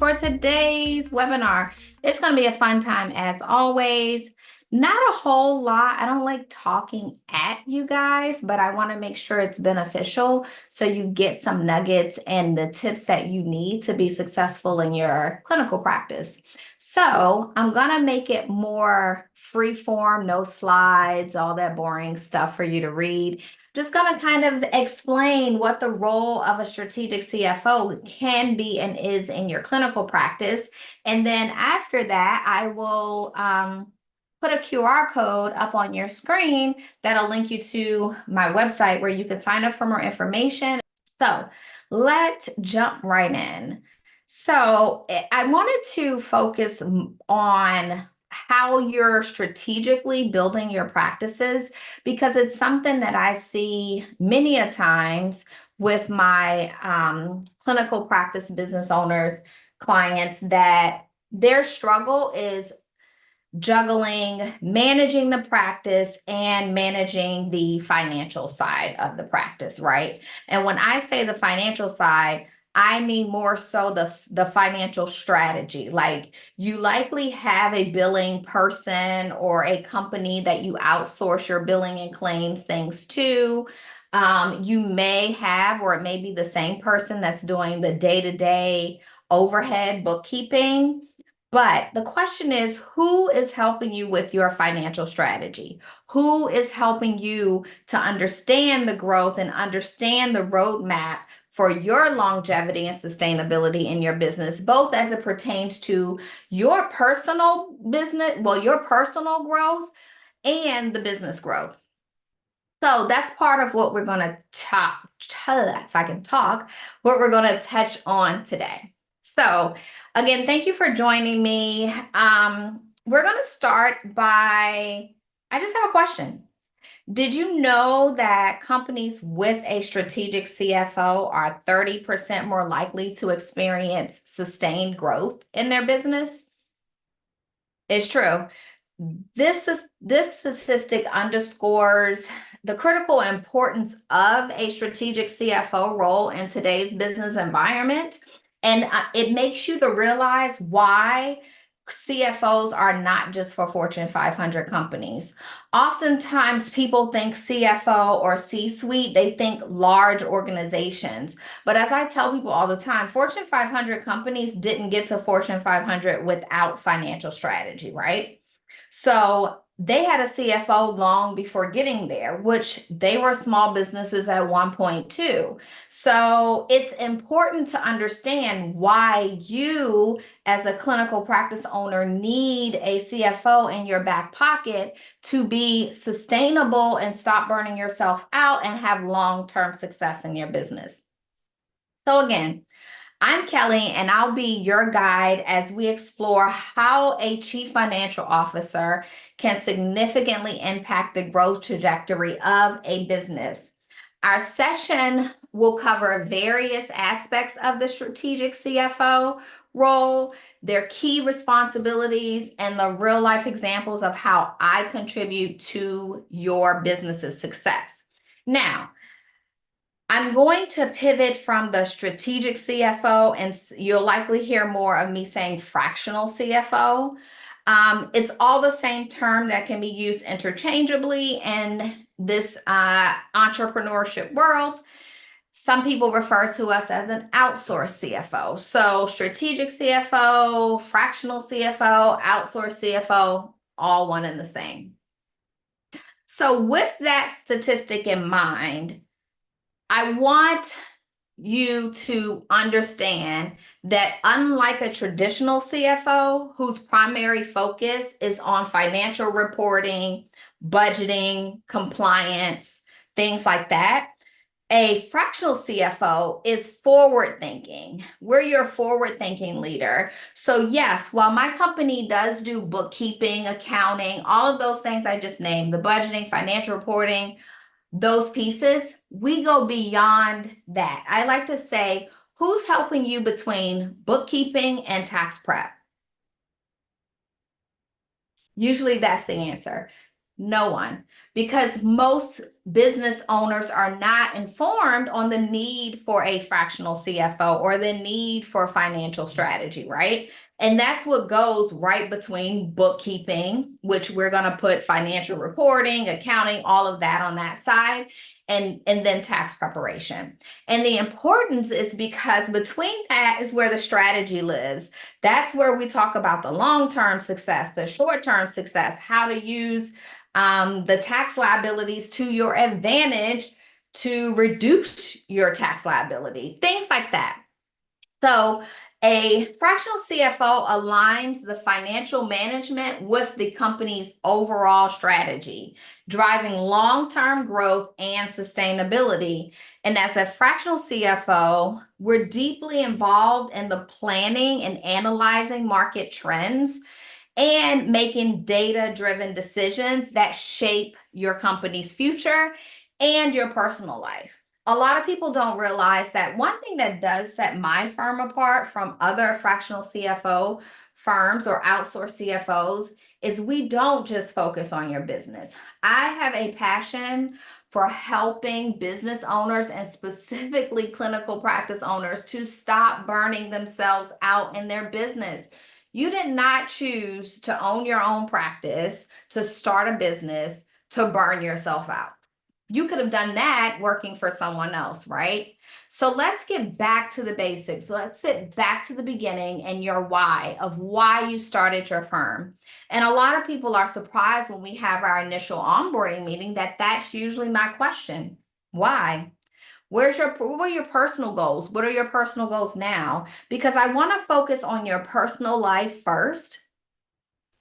for today's webinar. It's going to be a fun time as always. Not a whole lot. I don't like talking at you guys, but I want to make sure it's beneficial so you get some nuggets and the tips that you need to be successful in your clinical practice. So I'm going to make it more free form, no slides, all that boring stuff for you to read. Just going to kind of explain what the role of a strategic CFO can be and is in your clinical practice. And then after that, I will put a QR code up on your screen that'll link you to my website where you can sign up for more information. So let's jump right in. So I wanted to focus on how you're strategically building your practices, because it's something that I see many a times with my clinical practice business owners, clients, that their struggle is juggling managing the practice and managing the financial side of the practice, right? And when I say the financial side, I mean more so the financial strategy. Like, you likely have a billing person or a company that you outsource your billing and claims things to. You may have, or it may be the same person that's doing the day-to-day overhead bookkeeping. But the question is, who is helping you with your financial strategy? Who is helping you to understand the growth and understand the roadmap for your longevity and sustainability in your business, both as it pertains to your personal business, well, your personal growth and the business growth? So that's part of what we're going to talk, if I can talk, what we're going to touch on today. So again, thank you for joining me. We're going to start by, I just have a question. Did you know that companies with a strategic CFO are 30% more likely to experience sustained growth in their business? It's true. This statistic underscores the critical importance of a strategic CFO role in today's business environment. And it makes you to realize why CFOs are not just for Fortune 500 companies. Oftentimes, people think CFO or C-suite, they think large organizations. But as I tell people all the time, Fortune 500 companies didn't get to Fortune 500 without financial strategy, right? So they had a CFO long before getting there, which they were small businesses at one point too. So it's important to understand why you, as a clinical practice owner, need a CFO in your back pocket to be sustainable and stop burning yourself out and have long-term success in your business. So again, I'm Kelly, and I'll be your guide as we explore how a chief financial officer can significantly impact the growth trajectory of a business. Our session will cover various aspects of the strategic CFO role, their key responsibilities, and the real-life examples of how I contribute to your business's success. Now, I'm going to pivot from the strategic CFO, and you'll likely hear more of me saying fractional CFO. It's all the same term that can be used interchangeably in this entrepreneurship world. Some people refer to us as an outsourced CFO. So strategic CFO, fractional CFO, outsourced CFO, all one and the same. So with that statistic in mind, I want you to understand that unlike a traditional CFO whose primary focus is on financial reporting, budgeting, compliance, things like that, a fractional CFO is forward thinking. We're your forward thinking leader. So yes, while my company does do bookkeeping, accounting, all of those things I just named, the budgeting, financial reporting, those pieces, we go beyond that. I like to say, who's helping you between bookkeeping and tax prep? Usually that's the answer. No one, because most business owners are not informed on the need for a fractional CFO or the need for financial strategy, right? And that's what goes right between bookkeeping, which we're going to put financial reporting, accounting, all of that on that side, and then tax preparation. And the importance is because between that is where the strategy lives. That's where we talk about the long-term success, the short-term success, how to use the tax liabilities to your advantage to reduce your tax liability, things like that. So a fractional CFO aligns the financial management with the company's overall strategy, driving long-term growth and sustainability. And as a fractional CFO, we're deeply involved in the planning and analyzing market trends and making data-driven decisions that shape your company's future and your personal life. A lot of people don't realize that one thing that does set my firm apart from other fractional CFO firms or outsourced CFOs is we don't just focus on your business. I have a passion for helping business owners and specifically clinical practice owners to stop burning themselves out in their business. You did not choose to own your own practice, to start a business, to burn yourself out. You could have done that working for someone else, right? So let's get back to the basics. Let's get back to the beginning and your why of why you started your firm. And a lot of people are surprised when we have our initial onboarding meeting that that's usually my question. Why? What are your personal goals? What are your personal goals now? Because I want to focus on your personal life first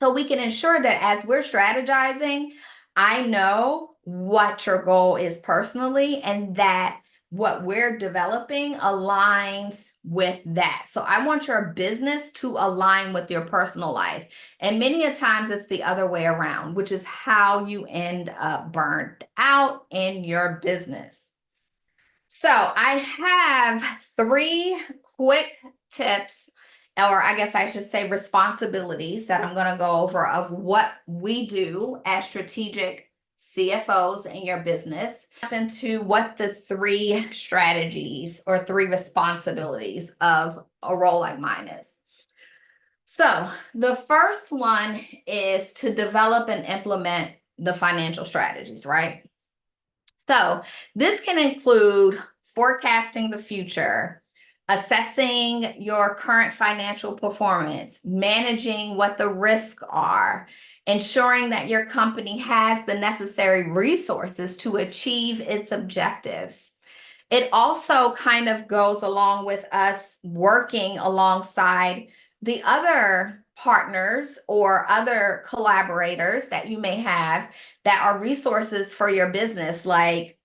so we can ensure that as we're strategizing, I know what your goal is personally and that what we're developing aligns with that. So I want your business to align with your personal life. And many a times it's the other way around, which is how you end up burnt out in your business. So I have 3 quick tips, or I guess I should say responsibilities that I'm going to go over of what we do as strategic CFOs in your business. Into what the 3 strategies or 3 responsibilities of a role like mine is. So the first one is to develop and implement the financial strategies, right? So this can include forecasting the future, assessing your current financial performance, managing what the risks are, ensuring that your company has the necessary resources to achieve its objectives. It also kind of goes along with us working alongside the other partners or other collaborators that you may have that are resources for your business, like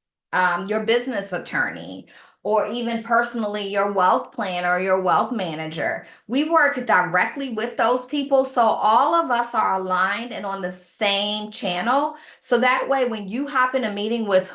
your business attorney, or even personally your wealth planner or your wealth manager. We work directly with those people, so all of us are aligned and on the same channel. So that way, when you hop in a meeting with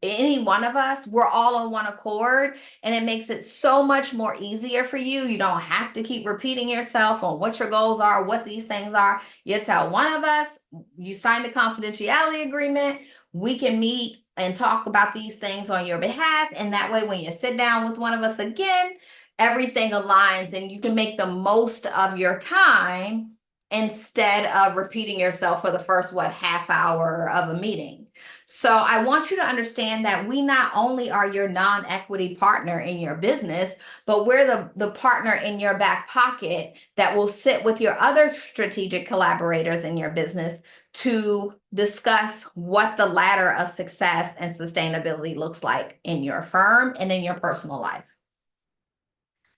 any one of us, we're all on one accord, and it makes it so much more easier for you. You don't have to keep repeating yourself on what your goals are, what these things are. You tell one of us, you signed a confidentiality agreement, we can meet and talk about these things on your behalf. And that way, when you sit down with one of us again, everything aligns and you can make the most of your time instead of repeating yourself for the first, half hour of a meeting. So I want you to understand that we not only are your non-equity partner in your business, but we're the partner in your back pocket that will sit with your other strategic collaborators in your business to discuss what the ladder of success and sustainability looks like in your firm and in your personal life.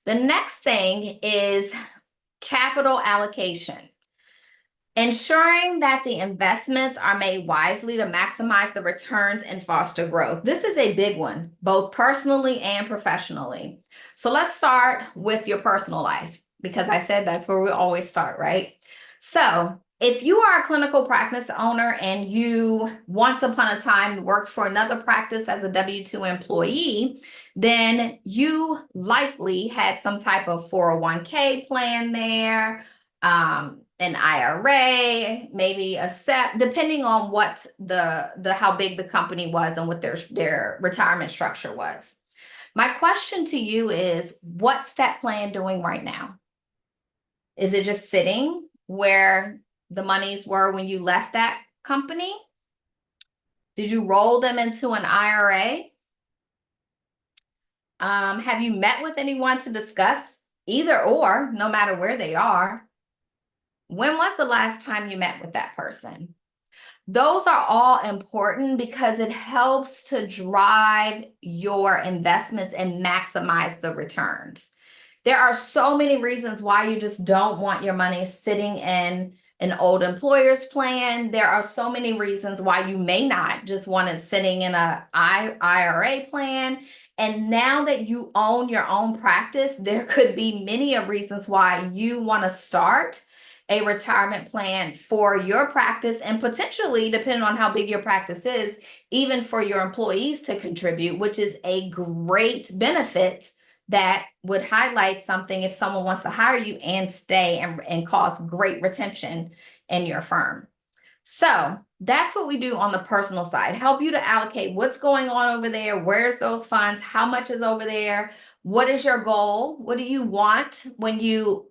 The next thing is capital allocation. Ensuring that the investments are made wisely to maximize the returns and foster growth. This is a big one, both personally and professionally. So let's start with your personal life, because I said that's where we always start, right? So if you are a clinical practice owner and you once upon a time worked for another practice as a W-2 employee, then you likely had some type of 401k plan there. an IRA, maybe a SEP, depending on what the how big the company was and what their retirement structure was. My question to you is, what's that plan doing right now? Is it just sitting where the monies were when you left that company? Did you roll them into an IRA? Have you met with anyone to discuss either or, no matter where they are? When was the last time you met with that person? Those are all important because it helps to drive your investments and maximize the returns. There are so many reasons why you just don't want your money sitting in an old employer's plan. There are so many reasons why you may not just want it sitting in a IRA plan. And now that you own your own practice, there could be many of reasons why you want to start a retirement plan for your practice, and potentially, depending on how big your practice is, even for your employees to contribute, which is a great benefit that would highlight something if someone wants to hire you and stay and cause great retention in your firm. So that's what we do on the personal side, help you to allocate what's going on over there, where's those funds, how much is over there, what is your goal, what do you want when you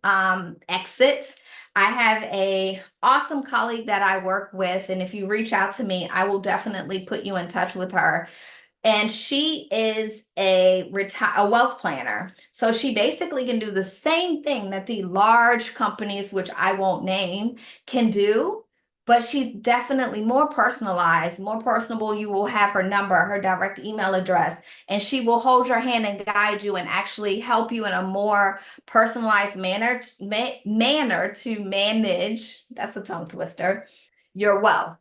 exit. I have a awesome colleague that I work with, and if you reach out to me, I will definitely put you in touch with her. And she is a wealth planner. So she basically can do the same thing that the large companies, which I won't name, can do, but she's definitely more personalized, more personable. You will have her number, her direct email address, and she will hold your hand and guide you and actually help you in a more personalized manner to manage, that's a tongue twister, your wealth.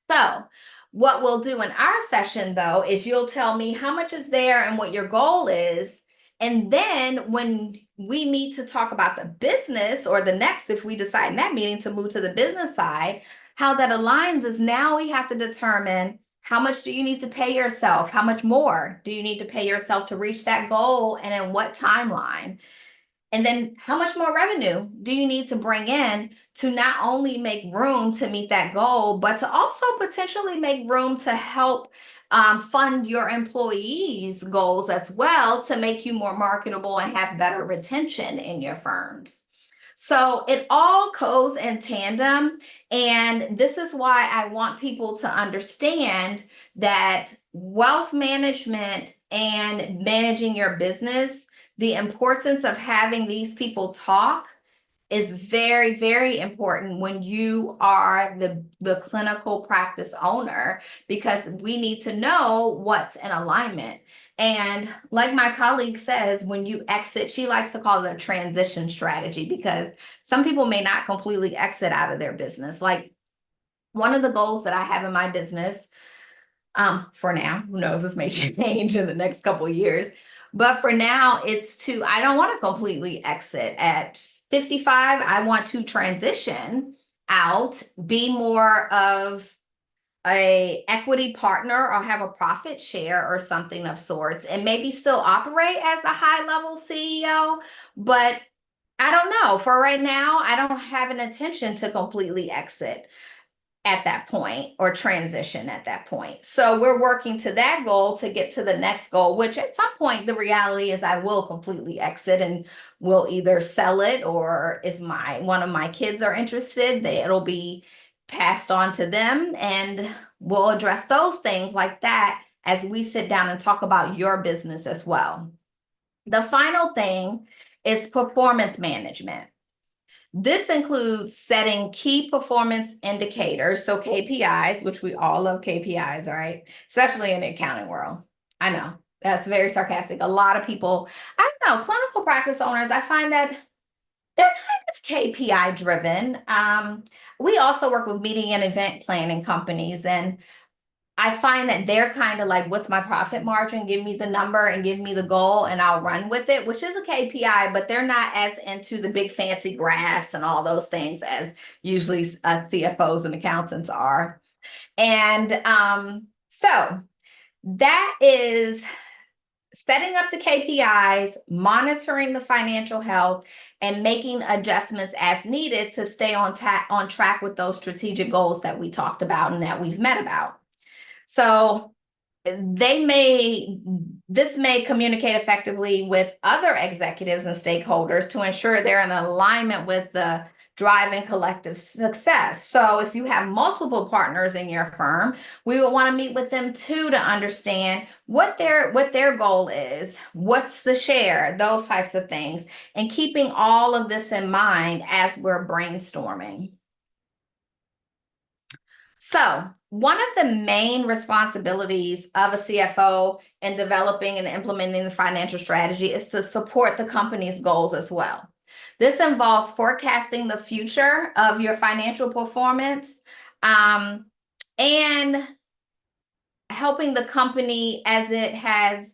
So what we'll do in our session, though, is you'll tell me how much is there and what your goal is. And then when we meet to talk about the business, or the next, if we decide in that meeting to move to the business side, how that aligns is now we have to determine how much do you need to pay yourself? How much more do you need to pay yourself to reach that goal, and in what timeline? And then how much more revenue do you need to bring in to not only make room to meet that goal, but to also potentially make room to help fund your employees' goals as well, to make you more marketable and have better retention in your firms. So it all goes in tandem. And this is why I want people to understand that wealth management and managing your business, the importance of having these people talk is very, very important when you are the clinical practice owner, because we need to know what's in alignment. And like my colleague says, when you exit, she likes to call it a transition strategy, because some people may not completely exit out of their business. Like, one of the goals that I have in my business, for now, who knows, this may change in the next couple of years, but for now, I don't want to completely exit at 55. I want to transition out, be more of a equity partner, or have a profit share or something of sorts, and maybe still operate as a high level CEO. But I don't know. For right now, I don't have an intention to completely exit at that point, or transition at that point. So we're working to that goal to get to the next goal, which at some point the reality is I will completely exit, and will either sell it, or if one of my kids are interested, it'll be passed on to them, and we'll address those things like that as we sit down and talk about your business as well. The final thing is performance management. This includes setting key performance indicators, so KPIs, which we all love KPIs, all right? Especially in the accounting world. I know, that's very sarcastic. A lot of people, I don't know, clinical practice owners, I find that they're kind of KPI driven. We also work with meeting and event planning companies, and I find that they're kind of like, what's my profit margin? Give me the number and give me the goal, and I'll run with it, which is a KPI, but they're not as into the big fancy graphs and all those things as usually CFOs and accountants are. And so that is setting up the KPIs, monitoring the financial health, and making adjustments as needed to stay on track with those strategic goals that we talked about and that we've met about. So this may communicate effectively with other executives and stakeholders to ensure they're in alignment with the driving collective success. So if you have multiple partners in your firm, we would want to meet with them too to understand what their goal is, what's the share, those types of things, and keeping all of this in mind as we're brainstorming. So, one of the main responsibilities of a CFO in developing and implementing the financial strategy is to support the company's goals as well. This involves forecasting the future of your financial performance, and helping the company as it has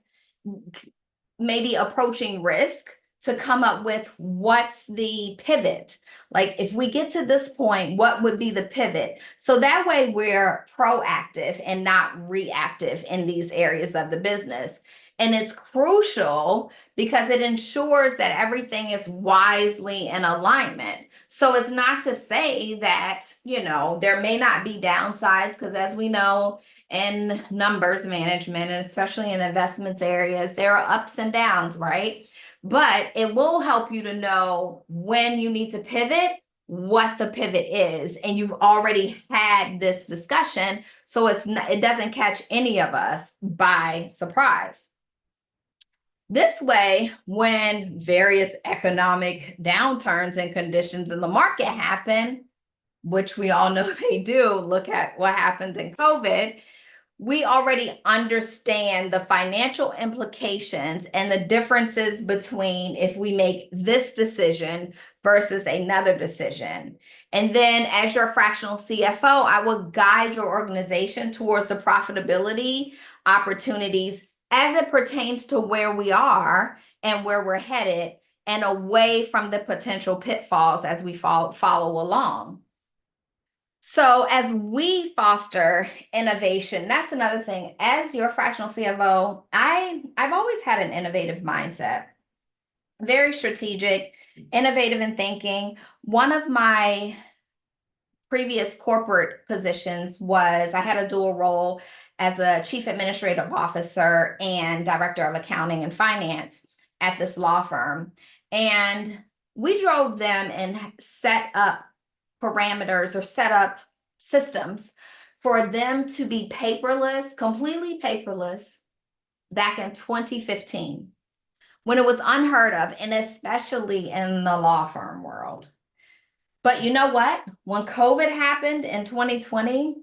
maybe approaching risk to come up with what's the pivot. Like if we get to this point, what would be the pivot? So that way we're proactive and not reactive in these areas of the business. And it's crucial because it ensures that everything is wisely in alignment. So it's not to say that, there may not be downsides, because as we know, in numbers management, and especially in investments areas, there are ups and downs, right? But it will help you to know when you need to pivot, what the pivot is, and you've already had this discussion, so it doesn't catch any of us by surprise. This way, when various economic downturns and conditions in the market happen, which we all know they do, look at what happened in COVID, we already understand the financial implications and the differences between if we make this decision versus another decision. And then as your fractional CFO, I will guide your organization towards the profitability opportunities as it pertains to where we are and where we're headed, and away from the potential pitfalls as we follow along. So as we foster innovation, that's another thing. As your fractional CFO, I've always had an innovative mindset, very strategic, innovative in thinking. One of my previous corporate positions was I had a dual role as a chief administrative officer and director of accounting and finance at this law firm. And we drove them and set up parameters or set up systems for them to be paperless, completely paperless, back in 2015, when it was unheard of, and especially in the law firm world. But you know what? When COVID happened in 2020,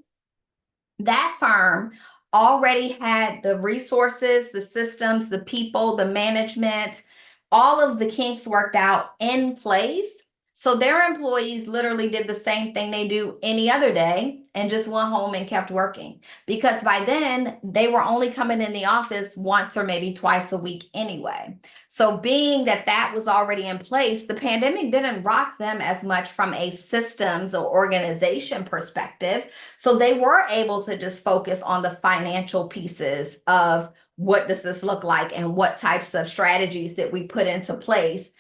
that firm already had the resources, the systems, the people, the management, all of the kinks worked out in place. So their employees literally did the same thing they do any other day and just went home and kept working. Because by then, they were only coming in the office once or maybe twice a week anyway. So being that that was already in place, the pandemic didn't rock them as much from a systems or organization perspective. So they were able to just focus on the financial pieces of what does this look like and what types of strategies that we put into place,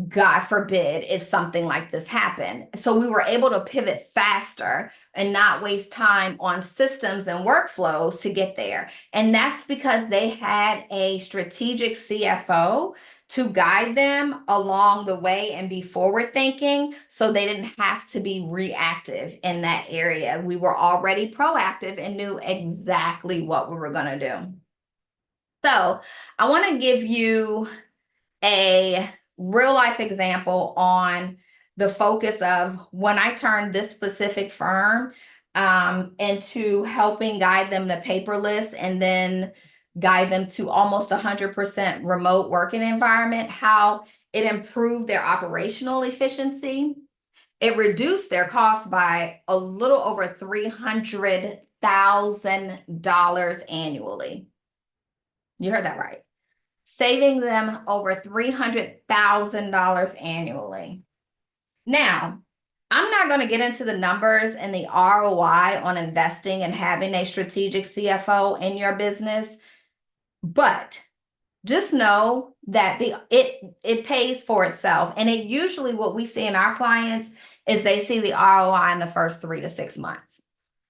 God forbid, if something like this happened. So we were able to pivot faster and not waste time on systems and workflows to get there. And that's because they had a strategic CFO to guide them along the way and be forward thinking, so they didn't have to be reactive in that area. We were already proactive and knew exactly what we were going to do. So I want to give you a real life example on the focus of when I turned this specific firm into helping guide them to paperless and then guide them to almost 100% remote working environment, how it improved their operational efficiency. It reduced their cost by a little over $300,000 annually. You heard that right. Saving them over $300,000 annually. Now, I'm not going to get into the numbers and the ROI on investing and having a strategic CFO in your business, but just know that it pays for itself. And it usually, what we see in our clients is they see the ROI in the first 3 to 6 months.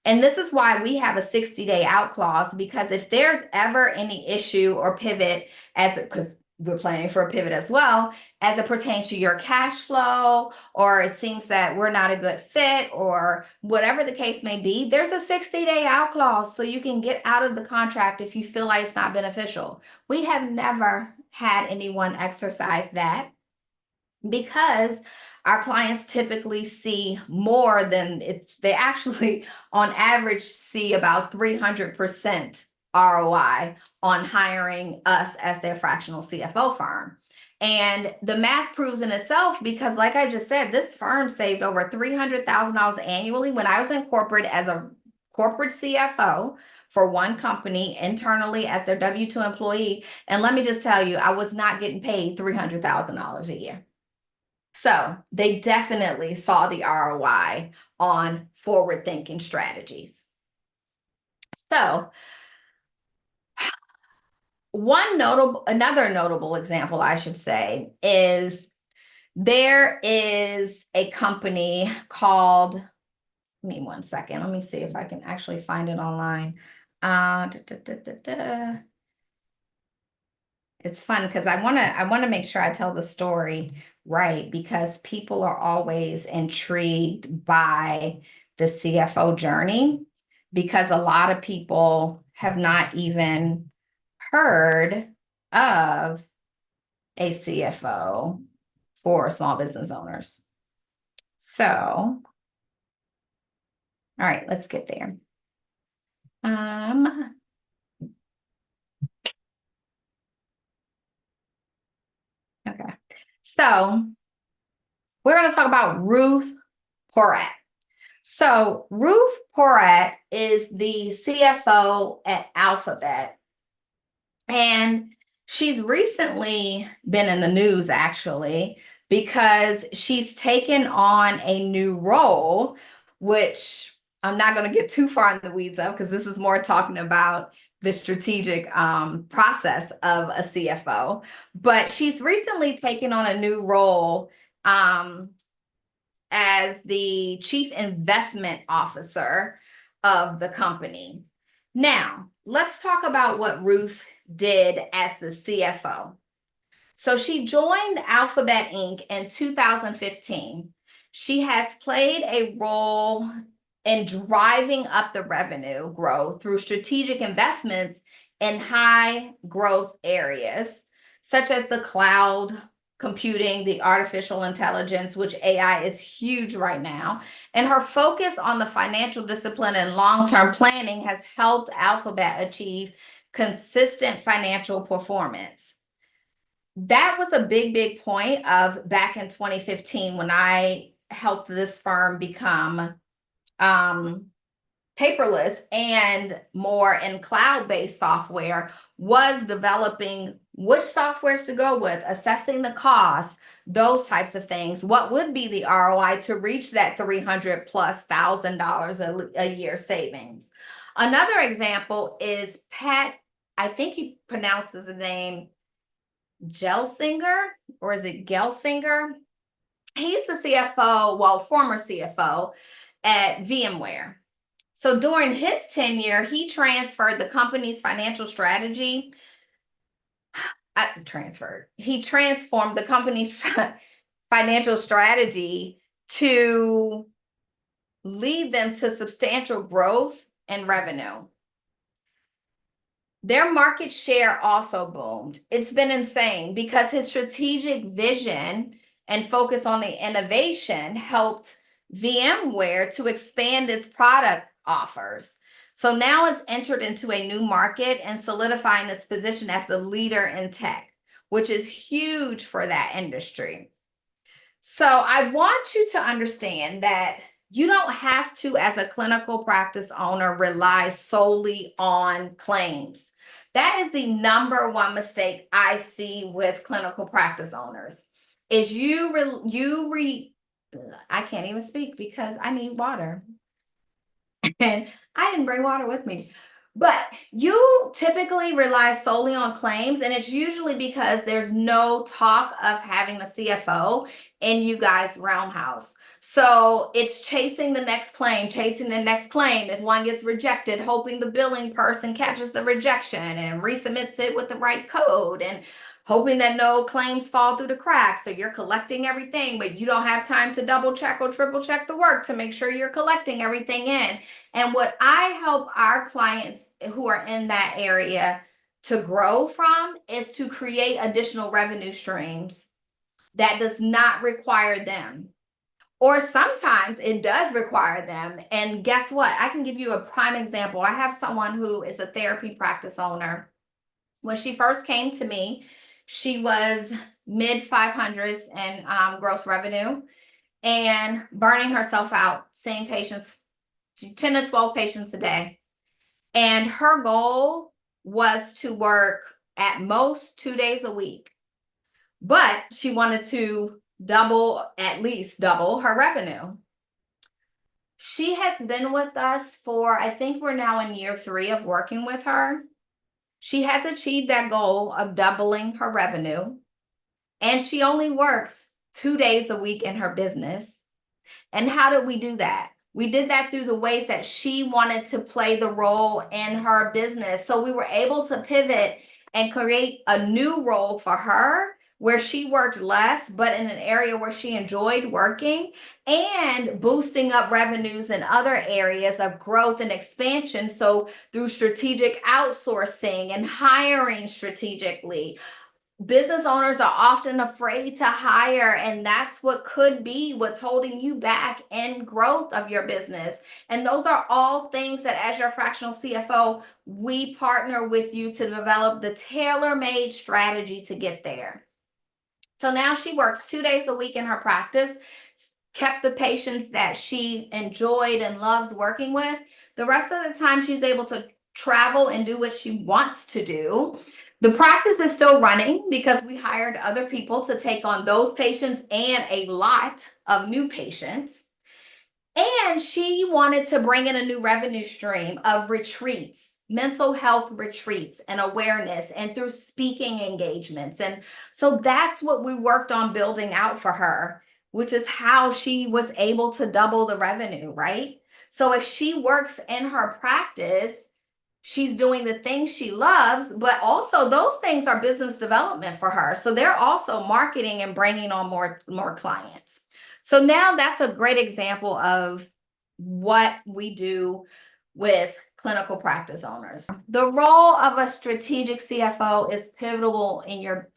And this is why we have a 60-day out clause, because if there's ever any issue or pivot, because we're planning for a pivot as well, as it pertains to your cash flow, or it seems that we're not a good fit, or whatever the case may be, there's a 60-day out clause so you can get out of the contract if you feel like it's not beneficial. We have never had anyone exercise that, because our clients typically see more than they actually on average see about 300% ROI on hiring us as their fractional CFO firm. And the math proves in itself, because like I just said, this firm saved over $300,000 annually. When I was in corporate as a corporate CFO for one company internally as their W-2 employee, and let me just tell you, I was not getting paid $300,000 a year. So they definitely saw the ROI on forward-thinking strategies. So another notable example, I should say, is there is a company called, give me one second, let me see if I can actually find it online. It's fun because I want to make sure I tell the story right, because people are always intrigued by the CFO journey, because a lot of people have not even heard of a CFO for small business owners. So, all right, let's get there. Okay. So we're going to talk about Ruth Porat. So Ruth Porat is the CFO at Alphabet, and she's recently been in the news, actually, because she's taken on a new role, which I'm not going to get too far in the weeds of, because this is more talking about the strategic process of a CFO. But she's recently taken on a new role as the chief investment officer of the company. Now, let's talk about what Ruth did as the CFO. So she joined Alphabet Inc. in 2015. She has played a role in driving up the revenue growth through strategic investments in high growth areas, such as the cloud computing, the artificial intelligence, which AI is huge right now. And her focus on the financial discipline and long-term planning has helped Alphabet achieve consistent financial performance. That was a big point of back in 2015 when I helped this firm become paperless and more in cloud-based software, was developing which softwares to go with, assessing the cost, those types of things. What would be the ROI to reach that $300,000+ a year savings? Another example is Pat, I think he pronounces the name Gelsinger, or is it Gelsinger? He's the CFO, well, former CFO at VMware. So during his tenure, he transferred the company's financial strategy. He transformed the company's financial strategy to lead them to substantial growth and revenue. Their market share also boomed. It's been insane because his strategic vision and focus on the innovation helped VMware to expand its product offers. So now it's entered into a new market and solidifying its position as the leader in tech, which is huge for that industry. So I want you to understand that you don't have to, as a clinical practice owner, rely solely on claims. That is the number one mistake I see with clinical practice owners, is I can't even speak because I need water. And I didn't bring water with me. But you typically rely solely on claims, and it's usually because there's no talk of having a CFO in you guys' realm house. So it's chasing the next claim, chasing the next claim. If one gets rejected, hoping the billing person catches the rejection and resubmits it with the right code, and hoping that no claims fall through the cracks. So you're collecting everything, but you don't have time to double check or triple check the work to make sure you're collecting everything in. And what I help our clients who are in that area to grow from is to create additional revenue streams that does not require them. Or sometimes it does require them. And guess what? I can give you a prime example. I have someone who is a therapy practice owner. When she first came to me, she was mid 500s in gross revenue and burning herself out, seeing patients, 10 to 12 patients a day. And her goal was to work at most 2 days a week, but she wanted to at least double her revenue. She has been with us for, I think we're now in year 3 of working with her. She has achieved that goal of doubling her revenue, and she only works 2 days a week in her business. And how did we do that? We did that through the ways that she wanted to play the role in her business. So we were able to pivot and create a new role for her where she worked less, but in an area where she enjoyed working, and boosting up revenues in other areas of growth and expansion. So through strategic outsourcing and hiring strategically. Business owners are often afraid to hire, and that's what could be what's holding you back in growth of your business. And those are all things that, as your fractional CFO, we partner with you to develop the tailor-made strategy to get there. So now she works 2 days a week in her practice, kept the patients that she enjoyed and loves working with. The rest of the time, she's able to travel and do what she wants to do. The practice is still running because we hired other people to take on those patients and a lot of new patients. And she wanted to bring in a new revenue stream of retreats, mental health retreats and awareness, and through speaking engagements. And so that's what we worked on building out for her, which is how she was able to double the revenue, right? So if she works in her practice, she's doing the things she loves, but also those things are business development for her. So they're also marketing and bringing on more clients. So now that's a great example of what we do with clinical practice owners. The role of a strategic CFO is pivotal in your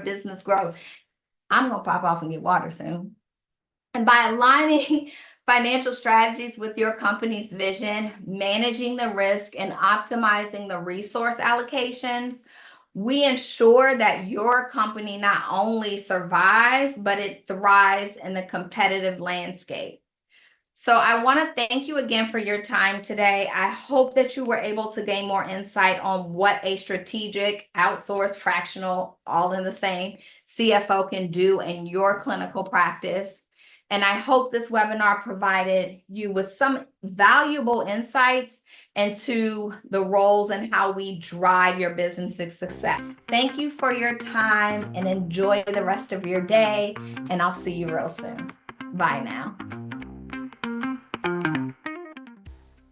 business growth. I'm going to pop off and get water soon. And by aligning financial strategies with your company's vision, managing the risk, and optimizing the resource allocations, we ensure that your company not only survives, but it thrives in the competitive landscape. So I want to thank you again for your time today. I hope that you were able to gain more insight on what a strategic, outsourced, fractional, all in the same CFO can do in your clinical practice. And I hope this webinar provided you with some valuable insights into the roles and how we drive your business's success. Thank you for your time and enjoy the rest of your day. And I'll see you real soon. Bye now.